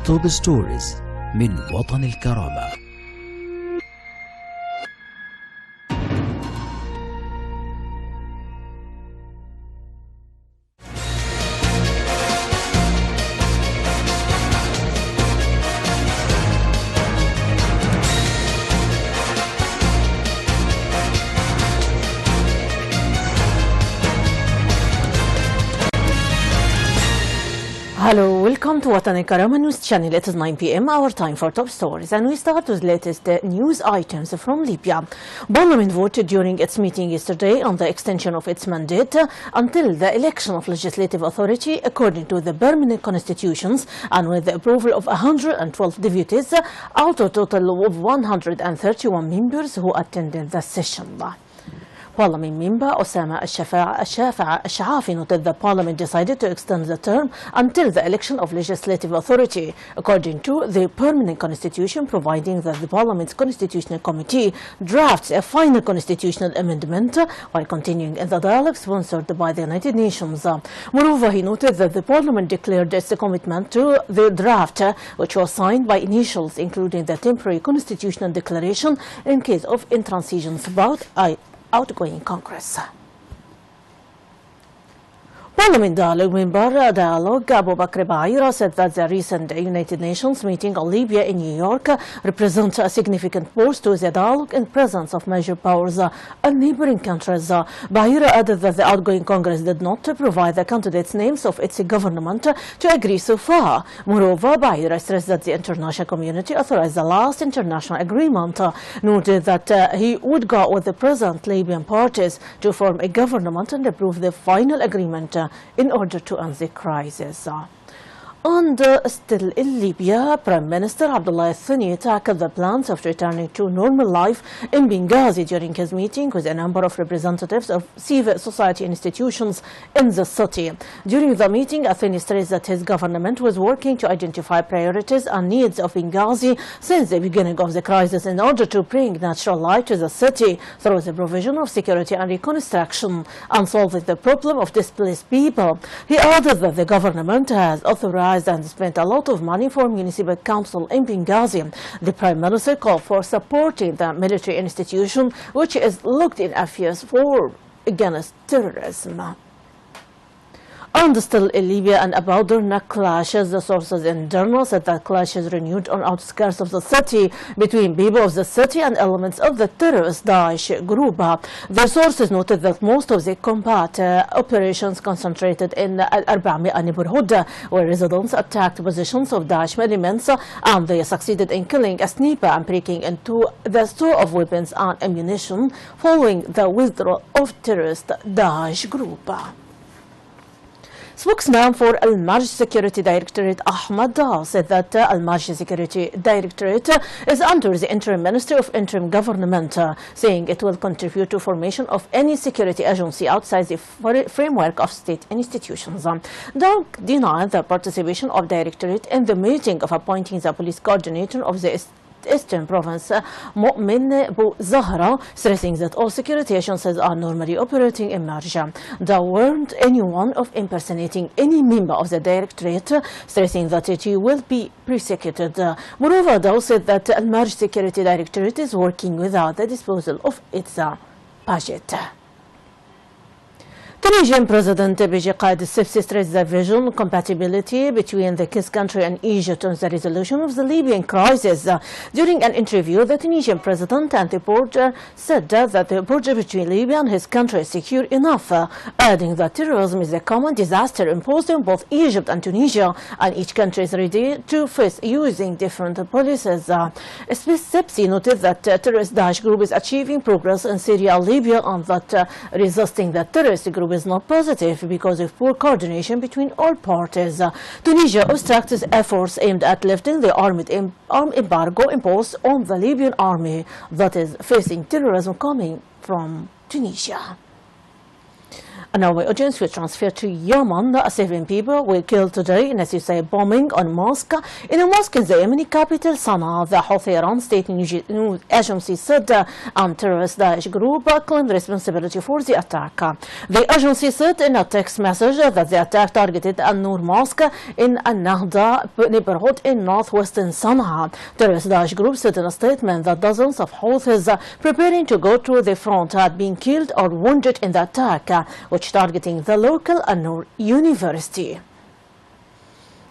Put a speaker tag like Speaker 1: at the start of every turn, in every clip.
Speaker 1: توب ستوريز من وطن الكرامة.
Speaker 2: Hello, welcome to Watan al-Karama News Channel. It is 9 p.m. our time for top stories, and we start with latest news items from Libya. Parliament voted during its meeting yesterday on the extension of its mandate until the election of legislative authority according to the permanent constitutions, and with the approval of 112 deputies out of a total of 131 members who attended the session. Parliament member Osama Al-Shafa'i noted the Parliament decided to extend the term until the election of legislative authority, according to the permanent constitution, providing that the Parliament's Constitutional Committee drafts a final constitutional amendment while continuing in the dialogue sponsored by the United Nations. Moreover, he noted that the Parliament declared its commitment to the draft, which was signed by initials, including the temporary constitutional declaration in case of intransigence about outgoing Congress. Parliament Dialogue member Abu Bakr Bahira said that the recent United Nations meeting on Libya in New York represents a significant boost to the dialogue in presence of major powers and neighboring countries. Bahira added that the outgoing Congress did not provide the candidates' names of its government to agree so far. Moreover, Bahira stressed that the international community authorized the last international agreement, noted that he would go with the present Libyan parties to form a government and approve the final agreement in order to end the crisis. And still in Libya, Prime Minister Abdullah Thani tackled the plans of returning to normal life in Benghazi during his meeting with a number of representatives of civil society institutions in the city. During the meeting, Thani stressed that his government was working to identify priorities and needs of Benghazi since the beginning of the crisis in order to bring natural light to the city through the provision of security and reconstruction and solving the problem of displaced people. He added that the government has authorized and spent a lot of money for municipal council in Benghazi. The Prime Minister called for supporting the military institution, which is looked in affairs for against terrorism. And still in Libya and about Derna clashes, the sources in Derna said that clashes renewed on outskirts of the city between people of the city and elements of the terrorist Daesh group. The sources noted that most of the combat operations concentrated in Al-Arba'mi'a neighborhood, where residents attacked positions of Daesh elements, and they succeeded in killing a sniper and breaking into the store of weapons and ammunition following the withdrawal of terrorist Daesh group. Spokesman for Al-Marj Security Directorate Ahmad Dal said that Al-Marj Security Directorate is under the interim Ministry of Interim Government, saying it will contribute to formation of any security agency outside the framework of state institutions. Dal denied the participation of Directorate in the meeting of appointing the police coordinator of the Eastern Province, Mu'min Bu Zahra, stressing that all security agencies are normally operating in Marja. They warned anyone of impersonating any member of the Directorate, stressing that it will be prosecuted. Moreover, they said that Al-Marj Security Directorate is working without the disposal of its budget. Tunisian President Beji Qaid Essebsi stressed the vision compatibility between his country and Egypt on the resolution of the Libyan crisis. During an interview, the Tunisian President and the border said that the border between Libya and his country is secure enough, adding that terrorism is a common disaster imposed on both Egypt and Tunisia, and each country is ready to face using different policies. Essebsi noted that terrorist Daesh group is achieving progress in Syria and Libya, and that resisting the terrorist group is not positive because of poor coordination between all parties. Tunisia obstructs efforts aimed at lifting the armed embargo imposed on the Libyan army that is facing terrorism coming from Tunisia. And now my audience will transfer to Yemen. 7 people were killed today in a suicide bombing on a mosque in the Yemeni capital, Sana'a. The Houthi Iran state news agency said terrorist Daesh group claimed responsibility for the attack. The agency said in a text message that the attack targeted An-Nur Mosque in An-Nahda neighborhood in northwestern Sana'a. Terrorist Daesh group said in a statement that dozens of Houthis preparing to go to the front had been killed or wounded in the attack, which targeting the local An-Nur University.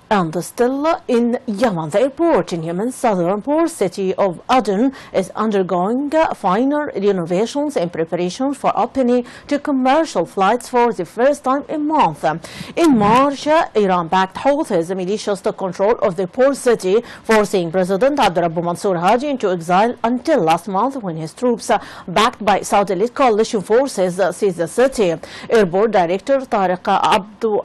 Speaker 2: And still in Yemen, the airport in Yemen's southern port city of Aden is undergoing minor renovations in preparation for opening to commercial flights for the first time in months. In March, Iran-backed Houthis militias took control of the port city, forcing President Abdurrabbu Mansour Hadi into exile until last month when his troops, backed by Saudi-led coalition forces, seized the city. Airport Director Tariq Abdu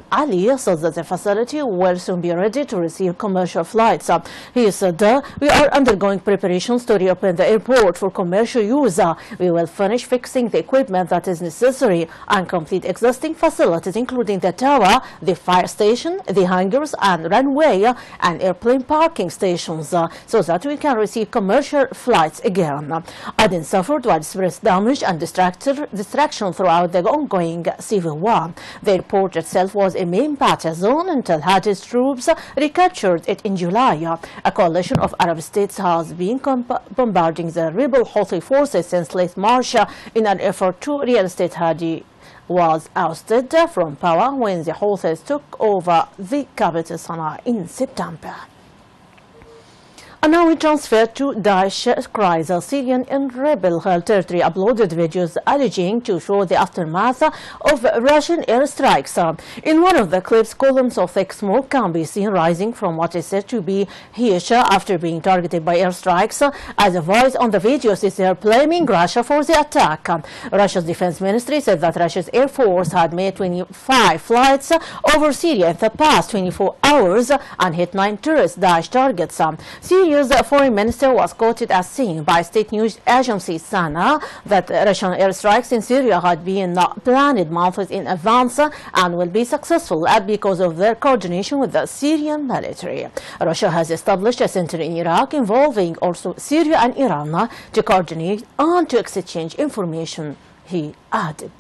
Speaker 2: Ali says that the facility will soon be ready to receive commercial flights. He said, "We are undergoing preparations to reopen the airport for commercial use. We will finish fixing the equipment that is necessary and complete existing facilities, including the tower, the fire station, the hangars and runway and airplane parking stations, so that we can receive commercial flights again." Aden suffered widespread damage and distraction throughout the ongoing civil war. The airport itself was a main battle zone until Hadi's troops recaptured it in July. A coalition of Arab states has been bombarding the rebel Houthi forces since late March in an effort to reinstate Hadi was ousted from power when the Houthis took over the capital Sana'a in September. And now we transfer to Daesh cries. A Syrian in rebel-held territory uploaded videos alleging to show the aftermath of Russian airstrikes. In one of the clips, columns of thick smoke can be seen rising from what is said to be Hish after being targeted by airstrikes. As a voice on the videos is there blaming Russia for the attack. Russia's defense ministry said that Russia's air force had made 25 flights over Syria in the past 24 hours and hit 9 tourist Daesh targets. Syria's foreign minister was quoted as saying by state news agency SANA that Russian airstrikes in Syria had been planned months in advance and will be successful because of their coordination with the Syrian military. Russia has established a center in Iraq involving also Syria and Iran to coordinate and to exchange information, he added.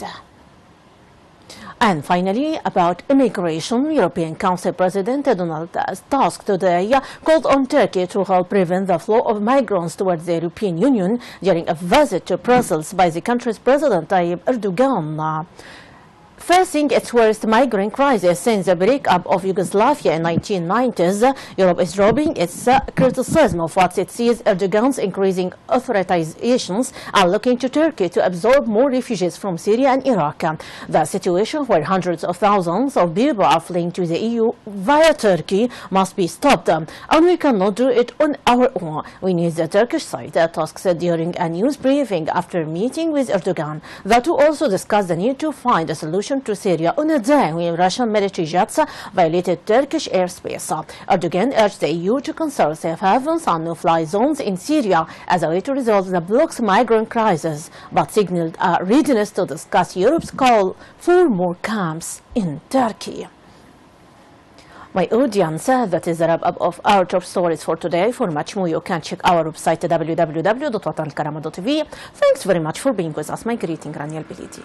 Speaker 2: And finally, about immigration, European Council President Donald Tusk today called on Turkey to help prevent the flow of migrants towards the European Union during a visit to Brussels by the country's President Tayyip Erdogan. Facing its worst migrant crisis since the breakup of Yugoslavia in the 1990s, Europe is dropping its criticism of what it sees Erdogan's increasing authorizations and looking to Turkey to absorb more refugees from Syria and Iraq. The situation where hundreds of thousands of people are fleeing to the EU via Turkey must be stopped, and we cannot do it on our own. We need the Turkish side, Tusk said during a news briefing after meeting with Erdogan. The two also discussed the need to find a solution to Syria on a day when Russian military jets violated Turkish airspace. Erdogan urged the EU to consider safe havens and no-fly zones in Syria as a way to resolve the bloc's migrant crisis, but signaled a readiness to discuss Europe's call for more camps in Turkey. My audience, that is the wrap-up of our top stories for today. For much more, you can check our website www.watanalkarama.tv. Thanks very much for being with us. My greeting, Rانيا البليدى.